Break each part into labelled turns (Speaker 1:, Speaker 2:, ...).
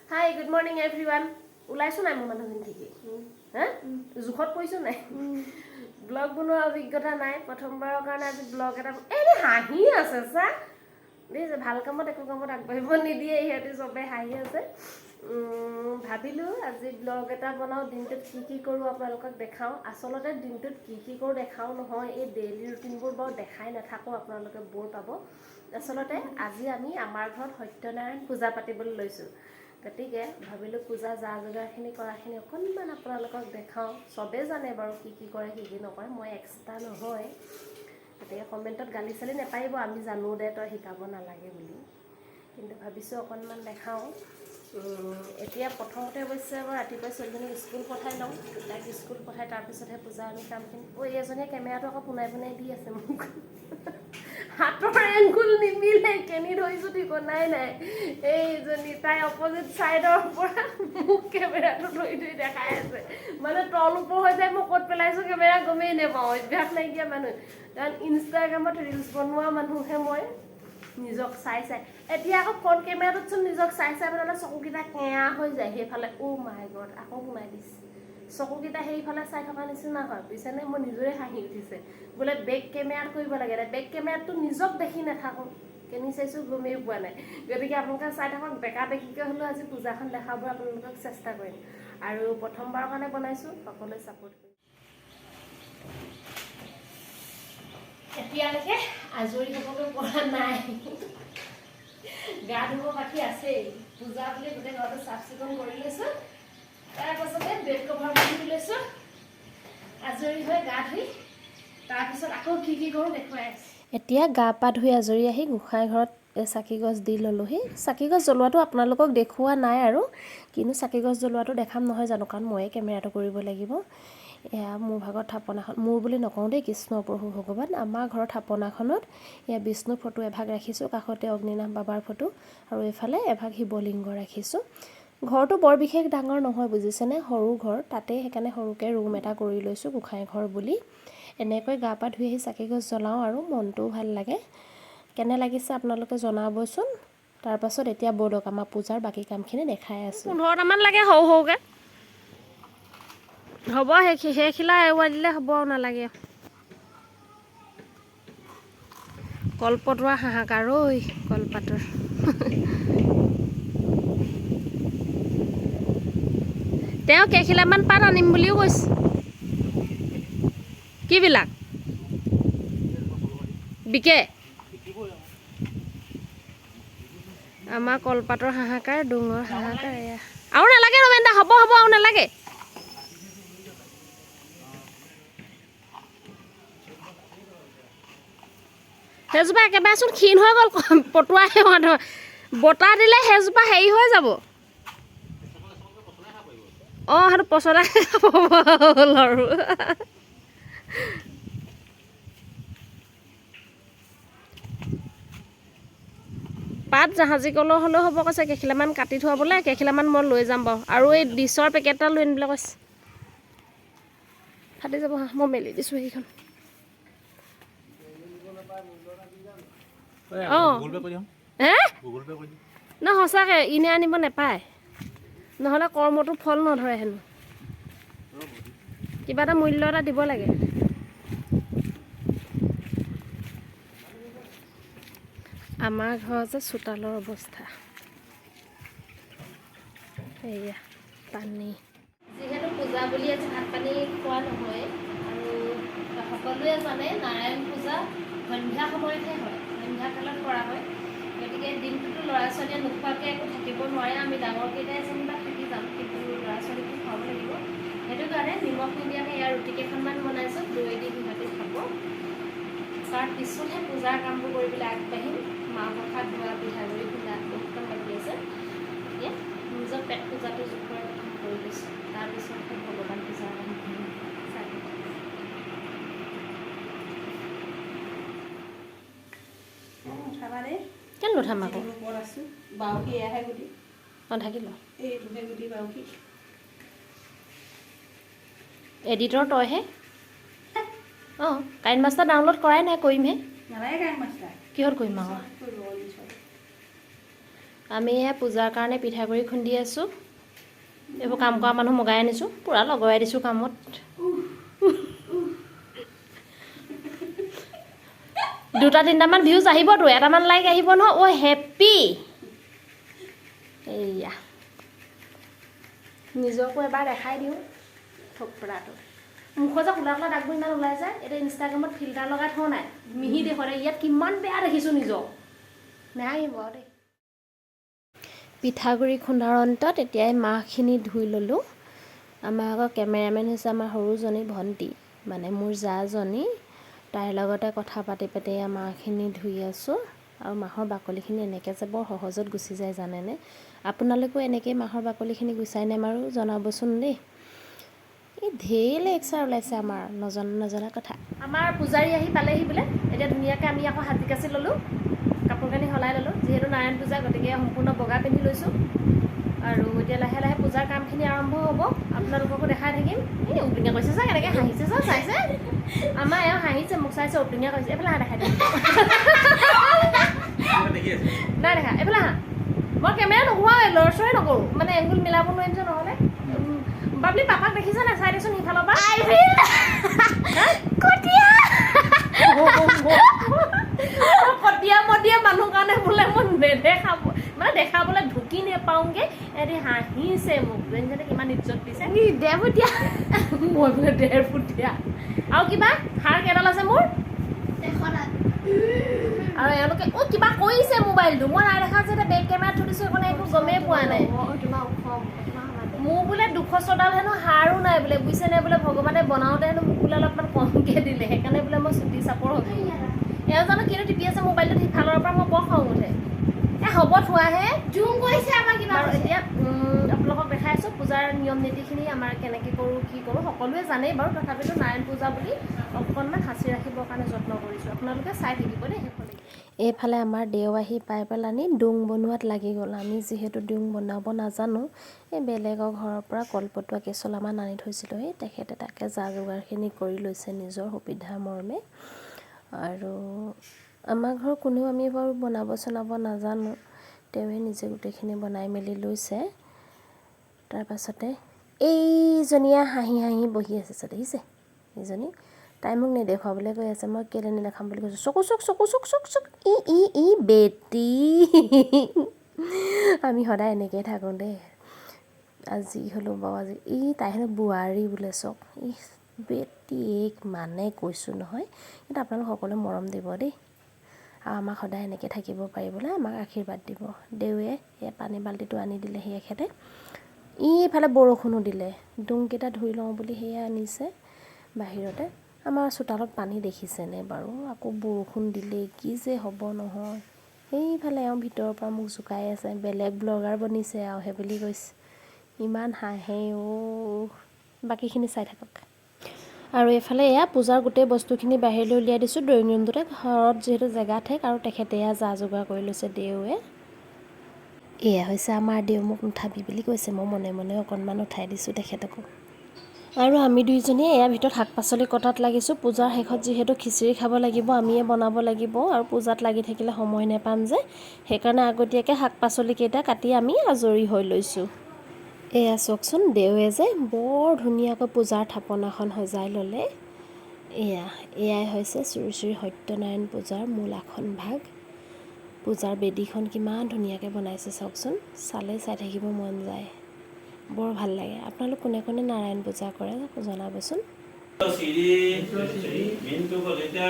Speaker 1: Hi, good morning everyone. ওলাইছো নাই মোৰ মানুহখিনি ঠিকই হা জুখত কৈছো নাই ব্লগ বনোৱা অভিজ্ঞতা নাই প্ৰথমবাৰৰ কাৰণে আজি ব্লগ এটা এই হাঁহি আছে চা দেই যে ভাল কামত একো কামত আগবাঢ়িব নিদিয়ে ইহঁতে চবে হাঁহি আছে ভাবিলো আজি ব্লগ এটা বনাও দিনটোত কি কৰোঁ আপোনালোকক দেখাওঁ আচলতে দিনটোত কি কৰোঁ দেখাওঁ নহয় এই ডেইলি ৰুটিনবোৰ বাৰু দেখাই নাথাকোঁ আপোনালোকে বৰ পাব আচলতে আজি আমি আমাৰ ঘৰত সত্যনাৰায়ণ পূজা পাতিবলৈ লৈছোঁ গতিকে ভাবিলোঁ পূজা যা যোগাৰখিনি কৰাখিনি অকণমান আপোনালোকক দেখাওঁ চবেই জানে বাৰু কি কৰে কি নকৰে মই এক্সট্ৰা নহয় গতিকে কমেণ্টত গালি চালি নাপাৰিব আমি জানো দে তই শিকাব নালাগে বুলি কিন্তু ভাবিছোঁ অকণমান দেখাওঁ এতিয়া প্ৰথমতে অৱশ্যে মই ৰাতিপুৱা ছোৱালীজনীক স্কুল পঠাই লওঁ তাইক স্কুল পঠাই তাৰপিছতহে পূজা আমি কামখিনি এইজনীয়ে কেমেৰাটো আকৌ পোনাই দি আছে মোক হাতৰ এংগুল নিমিলে কেনি ধৰিছোঁ ঠিকনাই নাই এইজনী তাই অপজিট ছাইডৰ পৰা মোক কেমেৰাটো ধৰি দেখাই আছে মানে তল ওপৰ হৈ যায় মই ক'ত পেলাইছোঁ কেমেৰা গমেই নাপাওঁ অভ্যাস নাইকিয়া মানুহ কাৰণ ইনষ্টাগ্ৰামত ৰিলচ বনোৱা মানুহহে মই নিজক চাই এতিয়া আকৌ ফ্ৰণ্ট কেমেৰাটোতচোন নিজক চাই পেলালে চকুকেইটা কেঁয়া হৈ যায় সেইফালে মাই গড আকৌ সোমাই দিছে চকুকেইটা সেইফালে চাই থকা নিচিনা হয় বুজিছেনে মোৰ নিজৰে হাঁহি উঠিছে বোলে বেক কেমেৰাত কৰিব লাগে বেক কেমেৰাতটো নিজক দেখি নাথাকোঁ কেনি চাইছোঁ গমেই পোৱা নাই গতিকে আপোনালোকে চাই থাকক বেকা বেকিকৈ হ'লেও আজি পূজাখন দেখাব আপোনালোকক চেষ্টা কৰিম আৰু প্ৰথমবাৰৰ কাৰণে বনাইছোঁ সকলোৱে ছাপোৰ্ট কৰিম এতিয়ালৈকে আজৰি হ'বলৈ পৰা নাই গা ধুব বাকী আছেই পূজা বুলি গোটেই ঘৰটো চাফ চিকুণ কৰি লৈছোঁ তাৰপাছতে বেড কভাৰ বান্ধি লৈছোঁ আজৰি হৈ গা ধুই তাৰপিছত আকৌ কি কৰোঁ দেখুৱাই আছোঁ এতিয়া গা পা ধুই আজৰি আহি গোঁসাই ঘৰত চাকি গছ দি ল'লোহি চাকি গছ জ্বলোৱাটো আপোনালোকক দেখুওৱা নাই আৰু কিন্তু চাকি গছ জ্বলোৱাটো দেখাম নহয় জানো কাৰণ ময়ে কেমেৰাটো কৰিব লাগিব এয়া মোৰ ভাগত থাপনাখন মোৰ বুলি নকওঁ দেই কৃষ্ণ প্ৰভু ভগৱান আমাৰ ঘৰৰ থাপনাখনত এয়া বিষ্ণু ফটো এভাগ ৰাখিছোঁ কাষতে অগ্নিনাভ বাবাৰ ফটো আৰু এইফালে এভাগ শিৱলিংগ ৰাখিছোঁ ঘৰটো বৰ বিশেষ ডাঙৰ নহয় বুজিছেনে সৰু ঘৰ তাতে সেইকাৰণে সৰুকৈ ৰুম এটা কৰি লৈছোঁ গোঁসাই ঘৰ বুলি এনেকৈ গা পা ধুই আহি চাকি গছ জ্বলাওঁ আৰু মনটোও ভাল লাগে কেনে লাগিছে আপোনালোকে জনাবচোন তাৰপাছত এতিয়া ব'লক আমাৰ পূজাৰ বাকী কামখিনি দেখাই আছোঁ 15টামান লাগে সৰুকৈ হ'ব সেইখিলা এৰুৱাই দিলে হ'ব আৰু নালাগে কলপতোৱা হাহাকাৰ ঐ কলপাতৰ তেওঁ কেইখিলামান পাত আনিম বুলিও কৈছে কিবিলাক বিকে আমাৰ কলপাতৰ হাহাকাৰ ডুঙৰ হাহাকাৰ এয়া আৰু নালাগে ৰমেন দা হ'ব আৰু নালাগে সেইজোপা একেবাৰেচোন ক্ষীণ হৈ গ'ল পটুৱাই বতাহ দিলে সেইজোপা হেৰি হৈ যাব সেইটো পচলা খাব হ'ল আৰু পাত জাহাজী কলৰ হ'লেও হ'ব কৈছে কেইখিলামান কাটি থোৱা বোলে কেইখিলামান মই লৈ যাম বাৰু আৰু এই ডিছৰ পেকেট এটা লৈ আনিবলৈ কৈছে ফাটি যাব মই মেলি দিছোঁ সেইখন সঁচাকৈ ইনে আনিব নাপায় নহ'লে কৰ্মটো ফল নধৰে হেনো কিবা এটা মূল্য এটা দিব লাগে আমাৰ ঘৰৰ যে চোতালৰ অৱস্থা এয়া পানী যিহেতু পূজা বুলি আজি ভাত পানী খোৱা নহয় আৰু সকলোৱে জানে নাৰায়ণ পূজা সন্ধ্যা সময়তহে হয় সন্ধ্যা কালত কৰা হয় গতিকে দিনটোতো ল'ৰা ছোৱালীয়ে নোখোৱাকৈ একো থাকিব নোৱাৰে আমি ডাঙৰকেইটাই যেনিবা থাকি যাম কিন্তু ল'ৰা ছোৱালীকো খুৱাব লাগিব সেইটো কাৰণে নিমখ নিদিয়াকৈ ইয়াৰ ৰুটি কেইখনমান বনাইছোঁ দৈ দি সিহঁতে খাব তাৰপিছতহে পূজাৰ কামবোৰ কৰিবলৈ আগবাঢ়িম মাহ প্ৰসাদ ধোৱা পিঠাগুড়ি খুন্দা বহুতখন বাকী আছে এতিয়া নিজৰ পেট পূজাটো জোখৰ প্ৰথম কৰি লৈছোঁ তাৰপিছতহে ভগৱান পূজাৰ কামখিনি চাই কেন নুঠাম আকৌ ঢাকি ল এডিটৰ তইহে কাইন মাষ্টাৰ ডাউনলোড কৰাই নাই কৰিমহে কিহত কৰিম আৰু
Speaker 2: আমি এয়া পূজাৰ কাৰণে পিঠাগুড়ি খুন্দি আছোঁ। এইবোৰ কাম কৰা মানুহ মগাই আনিছোঁ, পূৰা লগাই দিছোঁ কামত। 2-3টামান ভিউজ আহিবতো, 1টামান লাইক আহিব নহয়। অ' হেপ্পী এইয়া নিজকো এবাৰ দেখাই দিওঁ থপৰাটো। মুখৰ যে কোলা কোলা দাগবোৰ ইমান ওলাই যায়। এতিয়া ইনষ্টাগ্ৰামত ফিল্টাৰ লগাই থোৱা নাই, মিহি দেখুৱাই। ইয়াত কিমান বেয়া দেখিছোঁ নিজক, নাহিব দেই। পিঠাগুড়ি খুন্দাৰ অন্তত এতিয়াই মাহখিনি ধুই ল'লোঁ। আমাৰ আকৌ কেমেৰামেন হৈছে আমাৰ সৰুজনী ভণ্টি, মানে মোৰ জাজনী। তাইৰ লগতে কথা পাতি পাতি মাহখিনি ধুই আছোঁ। আৰু মাহৰ বাকলিখিনি এনেকৈ যে বৰ সহজত গুচি যায় জানেনে? আপোনালোকেও এনেকৈ মাহৰ বাকলিখিনি গুচাইনে বাৰু জনাবচোন দেই। এই ঢেৰ লেকচাৰ ওলাইছে আমাৰ নজনা কথা। আমাৰ পূজাৰী আহি পালেহি বোলে। এতিয়া ধুনীয়াকৈ আমি আকৌ সাজি কাচি ল'লোঁ, কাপোৰ কানি সলাই ল'লোঁ। যিহেতু নাৰায়ণ পূজা, গতিকে সম্পূৰ্ণ বগা পিন্ধি লৈছোঁ। আৰু এতিয়া লাহে লাহে পূজাৰ কামখিনি আৰম্ভ হ'ব। আপোনালোককো দেখাই থাকিম। এই উটুঙা কৈছে চা, কেনেকৈ হাঁহিছে চা, চাইছে আমাৰ এওঁ হাঁহিছে, মোক চাইছে, উটুঙা কৈছে। এইফালে হাঁহ দেখাই দিম নাই দেখা, এইফালে হাঁহ। মই কেমেৰা নোহোৱাই লৰচৰে নকৰোঁ, মানে এংগুল মিলাব নোৱাৰিম যে নহ'লে। বাবলি পাপাক দেখিছা নাই? চাই দেচোন সিফালৰ পৰা। কটীয়া মটীয়া মানুহ কাৰণে বোলে মই নেদেখাব, মানে দেখাবলৈ ঢুকি নেপাওঁগৈ। এহেঁতি হাঁহিছে মোক, যেনে কিমান ইজ্জত দিছে। ডেৰফুটীয়া মই বোলে ডেৰফুটীয়া। আৰু কিবা হাড় কেইডাল আছে মোৰ? আৰু এওঁলোকে কিবা কৰিছে মোবাইলটো, মই নাই দেখা যে। এতিয়া বেক কেমেৰাত থৈ দিছোঁ, সেইকাৰণে একো গমেই পোৱা নাই। মোৰ বোলে 200 হেনো হাড়ো নাই বোলে, বুজিছেনে? বোলে ভগৱানে বনাওঁতে হেনো মোক বোলে অলপমান কমকৈ দিলে, সেইকাৰণে বোলে মই চুটি চাপৰ হ'লোঁ। এওঁ জানো কিনো টিপি আছে মোবাইলটোত, সিফালৰ পৰা মই বৰ খং উঠে। হ'ব থোৱাহে, জুম কৰিছে আমাৰ কিবা। আৰু এতিয়া আপোনালোকক দেখাই আছোঁ পূজাৰ নিয়ম নীতিখিনি আমাৰ কেনেকৈ কৰোঁ, কি কৰোঁ সকলোৱে জানেই বাৰু। তথাপিতো নাৰায়ণ পূজা বুলি অকণমান সাঁচি ৰাখিবৰ কাৰণে যত্ন কৰিছোঁ। আপোনালোকে চাই থাকিব দেই সেইফালে। এইফালে আমাৰ দেও আহি পাই পেলানি ডোং বনোৱাত লাগি গ'ল। আমি যিহেতু ডোং বনাব নাজানো, এই বেলেগৰ ঘৰৰ পৰা কলপতুৱা কেইচলামান আনি থৈছিলোঁ। এই তেখেতে তাকে যা যোগাৰখিনি কৰি লৈছে নিজৰ সুবিধা মৰ্মে। আৰু আমাৰ ঘৰৰ কোনেও আমি বাৰু বনাব চনাব নাজানো, তেওঁৱে নিজে গোটেইখিনি বনাই মেলি লৈছে। তাৰপাছতে এইজনীয়ে হাঁহি হাঁহি বহি আছে, দেখিছে এইজনী? তাই মোক নেদেখুৱাবলৈ কৈ আছে। মই কেলৈ নেদেখাম বুলি কৈছোঁ। চকু চক চকু চক চক চক ই বেটি আমি সদায় এনেকৈয়ে থাকোঁ দেই। আজি হ'লেও বাৰু আজি তাই হেনো বোৱাৰী বোলে, চক বেটি এক মানে কৈছোঁ নহয়। কিন্তু আপোনালোক সকলোৱে মৰম দিব দেই, আৰু আমাক সদায় এনেকৈ থাকিব পাৰিবলৈ আমাক আশীৰ্বাদ দিব। দেউৱে এই পানী বাল্টিটো আনি দিলেহি এখেতে। ইফালে বৰষুণো দিলে, ডোংকেইটা ধুই লওঁ বুলি সেয়া আনিছে বাহিৰতে। আমাৰ চোতালত পানী দেখিছেনে বাৰু? আকৌ বৰষুণ দিলে কি যে হ'ব নহয়। সেইফালে এওঁ ভিতৰৰ পৰা মোক জোকাই আছে, বেলেগ ব্লগাৰ বনিছে আৰু সেই বুলি কৈছে। ইমান হাঁহে বাকীখিনি চাই থাকক। আৰু এইফালে এয়া পূজাৰ গোটেই বস্তুখিনি বাহিৰলৈ উলিয়াই দিছোঁ ড্ৰয়িং ৰুমটোতে। ঘৰত যিহেতু জেগা ঠেক, আৰু তেখেতে এয়া যা যোগাৰ কৰি লৈছে দেউৱে। এয়া হৈছে আমাৰ দেউ, মোক নুঠাবি বুলি কৈছে। মই মনে মনে অকণমান উঠাই দিছোঁ তেখেতকো। আৰু আমি দুইজনীয়ে এয়া ভিতৰত শাক পাচলি কটাত লাগিছোঁ। পূজাৰ শেষত যিহেতু খিচিৰি খাব লাগিব, আমিয়ে বনাব লাগিব, আৰু পূজাত লাগি থাকিলে সময় নেপাম যে, সেইকাৰণে আগতীয়াকৈ শাক পাচলিকেইটা কাটি আমি আজৰি হৈ লৈছোঁ। এয়া চাওকচোন, দেউৱে যে বৰ ধুনীয়াকৈ পূজাৰ থাপনাখন সজাই ল'লে। এয়াই হৈছে শ্ৰী শ্ৰী সত্যনাৰায়ণ পূজাৰ মূল আসন ভাগ। পূজাৰ বেদীখন কিমান ধুনীয়াকৈ বনাইছে চাওকচোন, চালেই চাই থাকিব মন যায়, বৰ ভাল লাগে। আপোনালোক কোনে কোনে নাৰায়ণ পূজা কৰে জনাবচোন।
Speaker 3: মিণ্টু কলিতা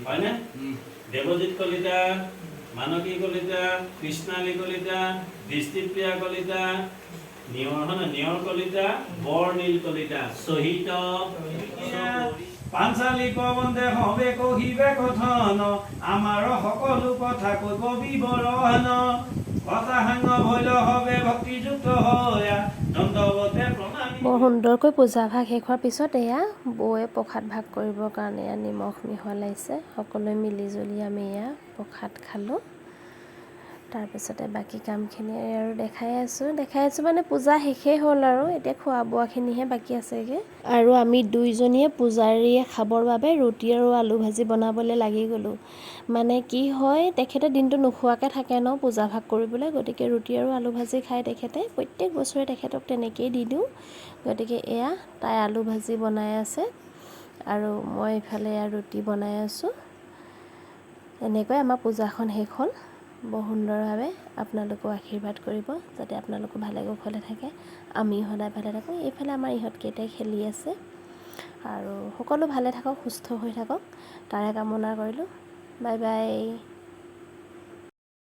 Speaker 3: হয়নে, দেৱজিৎ কলিতা, মানসী কলিতা, কৃষ্ণালী কলিতা, দৃষ্টিপ্ৰিয়া কলিতা, নিয়ৰ কলিতা, বৰনীল কলিতা, সহিত পাঞ্চালী পৱন্দে হবে কহিবে কথন, আমাৰ সকলো কথা কব বিৱৰণ, কথাসাঙ্গ ভৈল হবে ভক্তিযুক্ত হয়া দণ্ডৱতে প্ৰণামী।
Speaker 2: বৰ সুন্দৰকৈ পূজাভাগ শেষ হোৱাৰ পিছত এয়া বৌয়ে প্ৰসাদ ভাগ কৰিবৰ কাৰণে এয়া নিমখ মিহলাইছে। সকলোৱে মিলি জুলি আমি এয়া প্ৰসাদ খালোঁ। তাৰপিছতে বাকী কামখিনি আৰু দেখাই আছোঁ মানে পূজা শেষেই হ'ল আৰু এতিয়া খোৱা বোৱাখিনিহে বাকী আছেগৈ। আৰু আমি দুইজনীয়ে পূজাৰীয়ে খাবৰ বাবে ৰুটি আৰু আলু ভাজি বনাবলৈ লাগি গ'লোঁ। মানে কি হয়, তেখেতে দিনটো নোখোৱাকৈ থাকে ন পূজা ভাগ কৰিবলৈ, গতিকে ৰুটি আৰু আলু ভাজি খাই তেখেতে, প্ৰত্যেক বছৰে তেখেতক তেনেকেই দি দিওঁ। গতিকে এয়া তাই আলু ভাজি বনাই আছে আৰু মই ইফালে ৰুটি বনাই আছোঁ। এনেকৈ আমাৰ পূজাখন শেষ হ'ল বহু সুন্দৰভাৱে। আপোনালোকেও আশীৰ্বাদ কৰিব যাতে আপোনালোকো ভালে কুশলে থাকে, আমি সদায় ভালে থাকোঁ। এইফালে আমাৰ ইহঁতকেইটাই খেলি আছে আৰু সকলো ভালে থাকক, সুস্থ হৈ থাকক, তাৰে কামনা কৰিলোঁ। Bye bye.